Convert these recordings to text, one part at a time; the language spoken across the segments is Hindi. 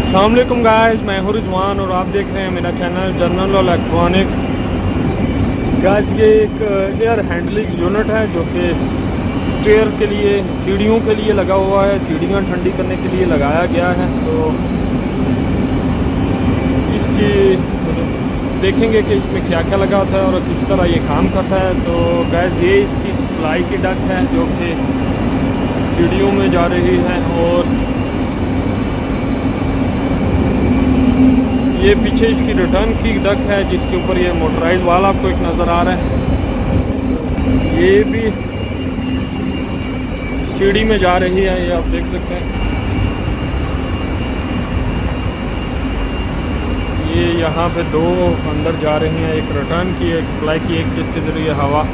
अस्सलाम वालेकुम गाइस, मैं हूं रिजवान और आप देख रहे हैं मेरा चैनल जनरल इलेक्ट्रॉनिक्स। गाइस ये एक एयर हैंडलिंग यूनिट है जो कि स्टेयर के लिए, सीढ़ियों के लिए लगा हुआ है। सीढ़ियां ठंडी करने के लिए लगाया गया है। तो इसकी देखेंगे कि इसमें क्या क्या लगा होता है और किस तरह ये काम करता है। तो गाइस ये इसकी सप्लाई की डक है जो कि सीढ़ियों में जा रही है, और ये पीछे इसकी रिटर्न की डक है जिसके ऊपर ये मोटराइज वाल आपको एक नज़र आ रहा है। ये भी सीढ़ी में जा रही है, ये आप देख सकते हैं। ये यहाँ पे दो अंदर जा रही हैं, एक रिटर्न की है सप्लाई की, एक जिसके ज़रिए हवा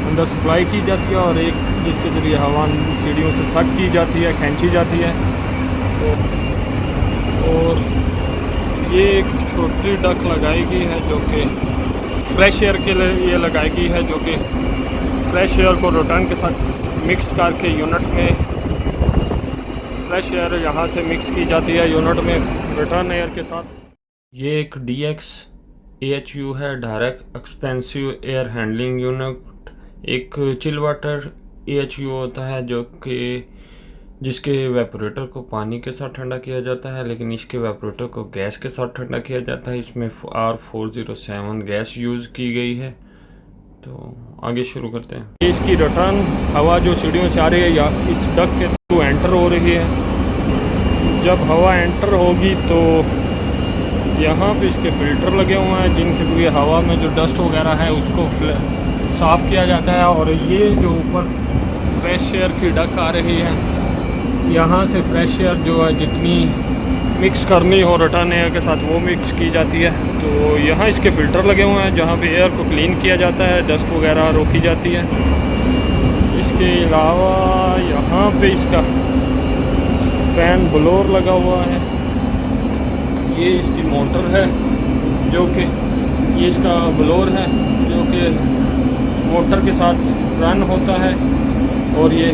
अंदर सप्लाई की जाती है और एक जिसके ज़रिए हवा सीढ़ियों से सक की जाती है, खींची जाती है। और ये एक छोटी डक लगाई गई है जो कि फ्रेश एयर के लिए ये लगाई गई है, जो कि फ्रेश एयर को रिटर्न के साथ मिक्स करके यूनिट में फ्रेश एयर यहाँ से मिक्स की जाती है यूनिट में रिटर्न एयर के साथ। ये एक DX AHU है, direct expensive air handling unit. एक चिल वाटर AHU होता है जो कि जिसके वेपोरेटर को पानी के साथ ठंडा किया जाता है, लेकिन इसके वेपोरेटर को गैस के साथ ठंडा किया जाता है। इसमें R407 गैस यूज़ की गई है। तो आगे शुरू करते हैं। इसकी रिटर्न हवा जो सीढ़ियों से आ रही है या इस डक के थ्रू एंटर हो रही है। जब हवा एंटर होगी तो यहाँ पे इसके फ़िल्टर लगे हुए हैं जिनके लिए हवा में जो डस्ट वगैरह है उसको साफ़ किया जाता है। और ये जो ऊपर फ्रेश एयर की डक आ रही है, यहाँ से फ्रेश एयर जो है जितनी मिक्स करनी हो रिटर्न एयर के साथ वो मिक्स की जाती है। तो यहाँ इसके फ़िल्टर लगे हुए हैं जहाँ पे एयर को क्लीन किया जाता है, डस्ट वगैरह रोकी जाती है। इसके अलावा यहाँ पे इसका फ़ैन ब्लोअर लगा हुआ है। ये इसकी मोटर है जो कि ये इसका ब्लोअर है जो कि मोटर के साथ रन होता है और ये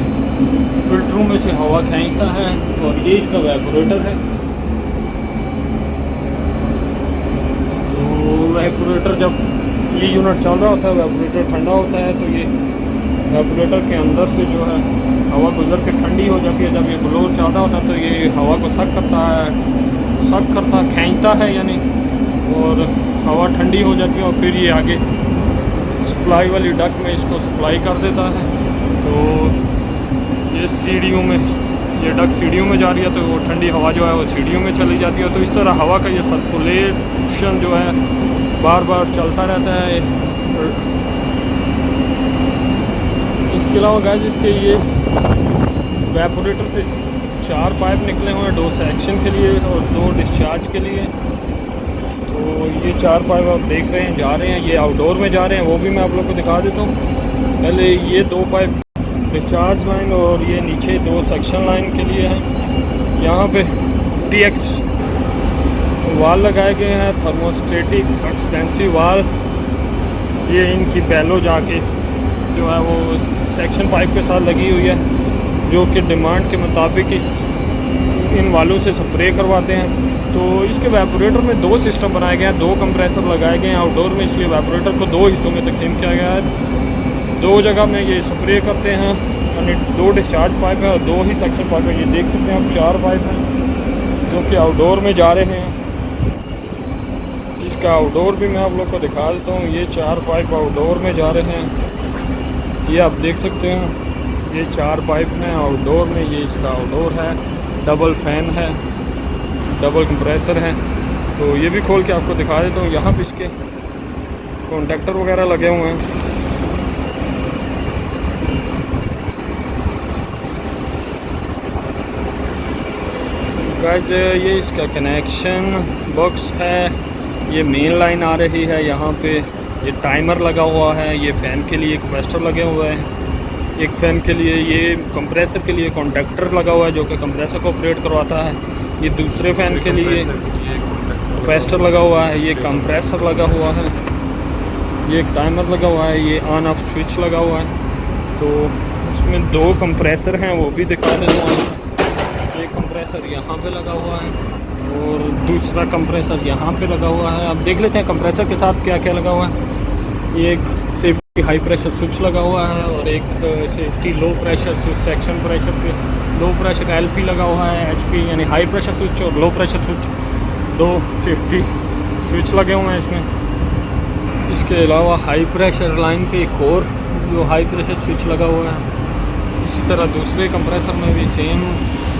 फिल्टरों में से हवा खींचता है। और ये इसका वेपोरेटर है। तो वेपोरेटर जब ये यूनिट चल रहा होता है, वेपोरेटर ठंडा होता है, तो ये वेपोरेटर के अंदर से जो है हवा गुजर के ठंडी हो जाती है। जब ये ब्लोअर चल रहा होता है तो ये हवा को सक करता खींचता है यानी, और हवा ठंडी हो जाती है और फिर ये आगे सप्लाई वाली डक में इसको सप्लाई कर देता है। तो ये सीढ़ियों में, ये डक सीढ़ियों में जा रही है तो वो ठंडी हवा जो है वो सीढ़ियों में चली जाती है। तो इस तरह हवा का ये सर्कुलेशन जो है बार बार चलता रहता है। इसके अलावा गाइस इसके ये वेपोरेटर से 4 पाइप निकले हुए हैं, 2 सेक्शन के लिए और 2 डिस्चार्ज के लिए। तो ये 4 पाइप आप देख रहे हैं जा रहे हैं, ये आउटडोर में जा रहे हैं, वो भी मैं आप लोग को दिखा देता हूँ। पहले ये 2 पाइप डिस्चार्ज लाइन और ये नीचे 2 सेक्शन लाइन के लिए हैं। यहाँ पे TX वाल लगाए गए हैं, थर्मोस्टेटिक एक्सपेंसिव वाल। ये इनकी बैलो जाके जो है वो सेक्शन पाइप के साथ लगी हुई है, जो कि डिमांड के मुताबिक इन वालों से स्प्रे करवाते हैं। तो इसके वेपोरेटर में 2 सिस्टम बनाए गए हैं, 2 कंप्रेसर लगाए गए हैं आउटडोर में, इसलिए वेपोरेटर को 2 हिस्सों में तकसीम किया गया है। 2 जगह में ये स्प्रे करते हैं, यानी 2 डिस्चार्ज पाइप है और 2 ही सेक्शन पाइप है। ये देख सकते हैं आप 4 पाइप हैं जो कि आउटडोर में जा रहे हैं। इसका आउटडोर भी मैं आप लोग को दिखा देता हूँ। ये 4 पाइप आउटडोर में जा रहे हैं, ये आप देख सकते हैं। ये 4 पाइप हैं आउटडोर में, ये इसका आउटडोर है। डबल फ़ैन है, डबल कंप्रेसर है। तो ये भी खोल के आपको दिखा देता हूँ। यहाँ पे इसके कॉन्टैक्टर वगैरह लगे हुए हैं। गाइस ये इसका कनेक्शन बॉक्स है, ये मेन लाइन आ रही है यहाँ पे। ये टाइमर लगा हुआ है, ये फ़ैन के लिए कैपेसिटर लगे हुए हैं। एक फ़ैन के लिए ये कंप्रेसर के लिए कॉन्टैक्टर लगा हुआ है जो कि कंप्रेसर को ऑपरेट करवाता है। ये दूसरे फ़ैन के लिए कैपेसिटर लगा हुआ है, ये कंप्रेसर लगा हुआ है, ये एक टाइमर लगा हुआ है, ये ऑन ऑफ स्विच लगा हुआ है। तो उसमें 2 कंप्रेसर हैं, वो भी दिखा देता हूँ। एक कंप्रेसर यहाँ पे लगा हुआ है और दूसरा कंप्रेसर यहाँ पे लगा हुआ है। अब देख लेते हैं कंप्रेसर के साथ क्या क्या लगा हुआ है। ये एक सेफ्टी हाई प्रेशर स्विच लगा हुआ है और एक safety low pressure switch, section pressure पे लो प्रेशर एलपी लगा हुआ है, एचपी यानी हाई प्रेशर स्विच और लो प्रेशर स्विच, दो सेफ्टी स्विच लगे हुए हैं इसमें। इसके अलावा हाई प्रेशर लाइन पे एक और जो हाई प्रेशर स्विच लगा हुआ है। इसी तरह दूसरे कंप्रेसर में भी सेम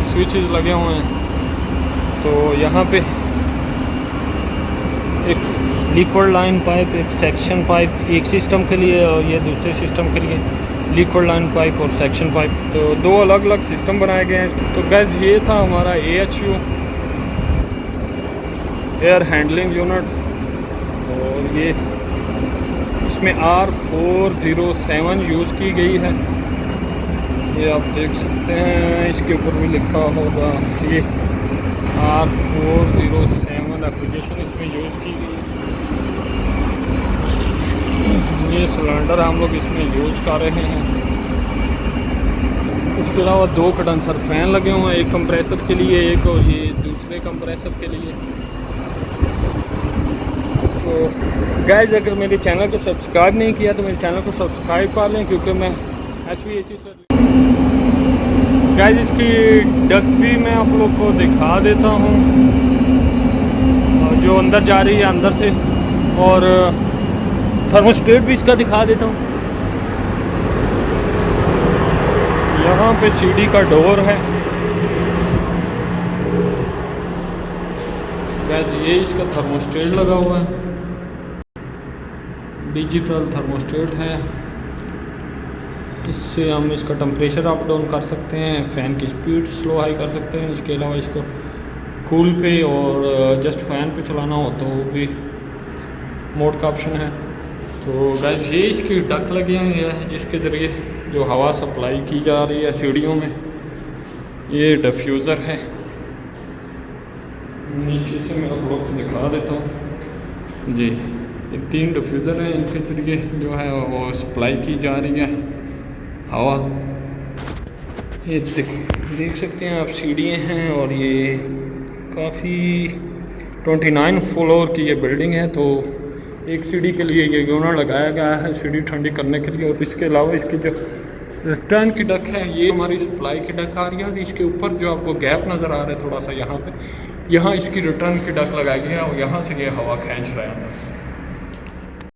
स्विचेस लगे हुए हैं। तो यहाँ पे एक लिक्विड लाइन पाइप, एक सेक्शन पाइप, एक सिस्टम के लिए और ये दूसरे सिस्टम के लिए लिक्विड लाइन पाइप और सेक्शन पाइप। तो दो अलग अलग सिस्टम बनाए गए हैं। तो गैस ये था हमारा AHU एयर हैंडलिंग यूनिट और ये इसमें R407 यूज़ की गई है। ये आप देख सकते हैं, इसके ऊपर भी लिखा होगा ये R407 एप्लीकेशन इसमें यूज़ की गई है। ये सिलेंडर हम लोग इसमें यूज़ कर रहे हैं। इसके अलावा दो कंडेंसर फैन लगे हुए हैं, एक कंप्रेसर के लिए, एक और ये दूसरे कंप्रेसर के लिए। तो गाइस अगर मेरे चैनल को सब्सक्राइब नहीं किया तो मेरे चैनल को सब्सक्राइब कर लें, क्योंकि मैं HVAC से गाइस इसकी डक भी मैं आप लोग को दिखा देता हूँ जो अंदर जा रही है अंदर से, और थर्मोस्टेट भी इसका दिखा देता हूँ। यहाँ पे सीढ़ी का डोर है गाइस, ये इसका थर्मोस्टेट लगा हुआ है, डिजिटल थर्मोस्टेट है। इससे हम इसका टेम्परेचर अप डाउन कर सकते हैं, फ़ैन की स्पीड स्लो हाई कर सकते हैं। इसके अलावा इसको कूल पे और जस्ट फ़ैन पे चलाना हो तो भी मोड का ऑप्शन है। तो गाइस ये इसकी डक लगी हुई है जिसके ज़रिए जो हवा सप्लाई की जा रही है सीढ़ियों में। ये डिफ्यूज़र है, नीचे से मैं आप लोग दिखा देता हूँ जी। ये 3 डिफ्यूज़र हैं, इनके ज़रिए जो है वो सप्लाई की जा रही है हवा। ये देख सकते हैं आप सीढ़ियाँ हैं और ये काफ़ी 29 फ्लोर की ये बिल्डिंग है। तो एक सीढ़ी के लिए ये यूनिट लगाया गया है सीढ़ी ठंडी करने के लिए। और इसके अलावा इसकी जो रिटर्न की डक है ये हमारी सप्लाई की डक आ रही है। और इसके ऊपर जो आपको गैप नज़र आ रहा है थोड़ा सा यहाँ पे, यहाँ इसकी रिटर्न की डक लगाई गई है और यहाँ से ये हवा खींच रहा है।